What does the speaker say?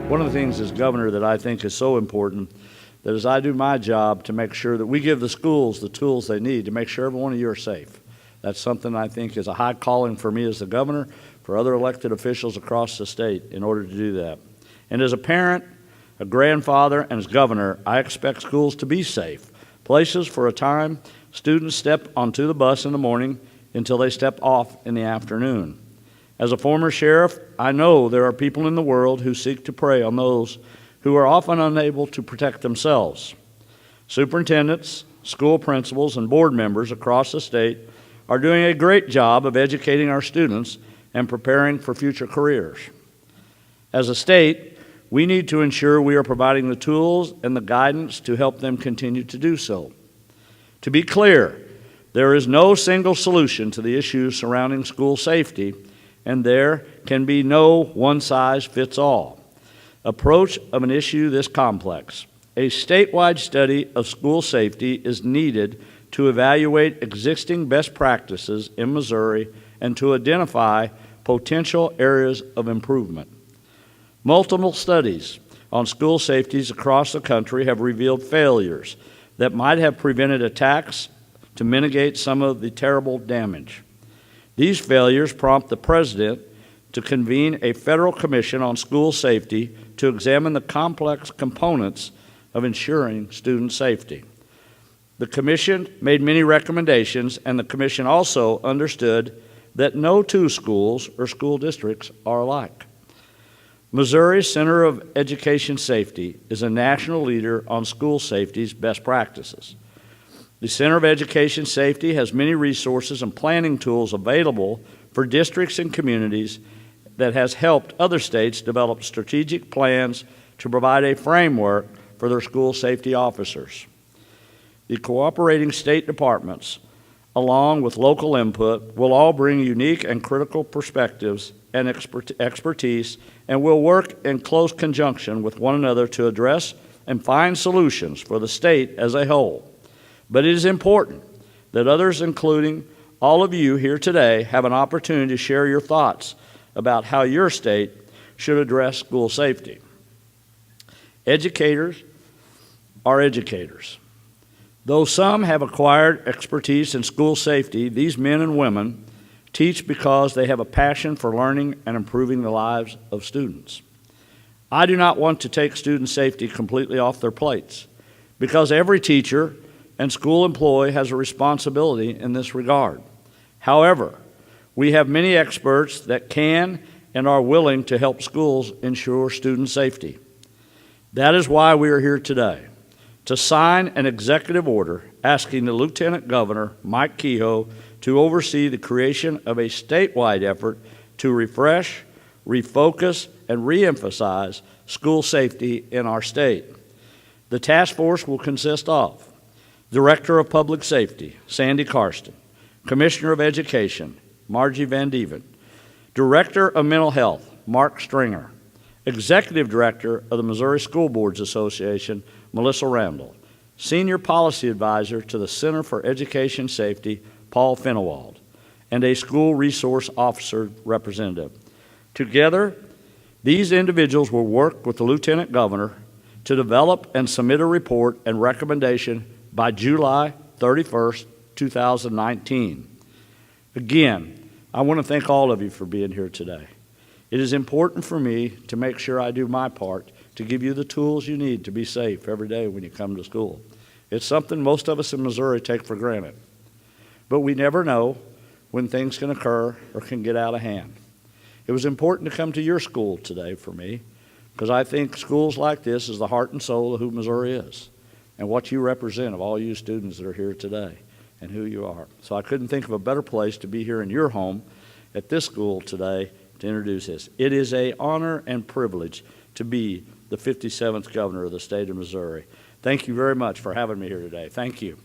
One of the things as governor that I think is so important, that as I do my job to make sure that we give the schools the tools they need to make sure every one of you are safe. That's something I think is a high calling for me as the governor, for other elected officials across the state in order to do that. And as a parent, a grandfather, and as governor, I expect schools to be safe. Places for a time students step onto the bus in the morning until they step off in the afternoon. As a former sheriff, I know there are people in the world who seek to prey on those who are often unable to protect themselves. Superintendents, school principals, and board members across the state are doing a great job of educating our students and preparing for future careers. As a state, we need to ensure we are providing the tools and the guidance to help them continue to do so. To be clear, there is no single solution to the issues surrounding school safety, and there can be no one-size-fits-all approach of an issue this complex. A statewide study of school safety is needed to evaluate existing best practices in Missouri and to identify potential areas of improvement. Multiple studies on school safeties across the country have revealed failures that might have prevented attacks to mitigate some of the terrible damage. These failures prompt the President to convene a federal commission on school safety to examine the complex components of ensuring student safety. The commission made many recommendations, and the commission also understood that no two schools or school districts are alike. Missouri's Center of Education Safety is a national leader on school safety's best practices. The Center of Education Safety has many resources and planning tools available for districts and communities that has helped other states develop strategic plans to provide a framework for their school safety officers. The cooperating state departments, along with local input, will all bring unique and critical perspectives and expertise, and will work in close conjunction with one another to address and find solutions for the state as a whole. But it is important that others, including all of you here today, have an opportunity to share your thoughts about how your state should address school safety. Educators are educators. Though some have acquired expertise in school safety, these men and women teach because they have a passion for learning and improving the lives of students. I do not want to take student safety completely off their plates, because every teacher and school employee has a responsibility in this regard. However, we have many experts that can and are willing to help schools ensure student safety. That is why we are here today, to sign an executive order asking the Lieutenant Governor, Mike Kehoe, to oversee the creation of a statewide effort to refresh, refocus, and reemphasize school safety in our state. The task force will consist of Director of Public Safety, Sandy Karsten, Commissioner of Education, Margie Van Dieven, Director of Mental Health, Mark Stringer, Executive Director of the Missouri School Boards Association, Melissa Randall, Senior Policy Advisor to the Center for Education Safety, Paul Finnewald, and a School Resource Officer representative. Together, these individuals will work with the Lieutenant Governor to develop and submit a report and recommendation by July 31st, 2019. Again, I want to thank all of you for being here today. It is important for me to make sure I do my part to give you the tools you need to be safe every day when you come to school. It's something most of us in Missouri take for granted, but we never know when things can occur or can get out of hand. It was important to come to your school today for me, because I think schools like this is the heart and soul of who Missouri is and what you represent of all you students that are here today and who you are. So I couldn't think of a better place to be here in your home at this school today to introduce this. It is an honor and privilege to be the 57th governor of the state of Missouri. Thank you very much for having me here today. Thank you.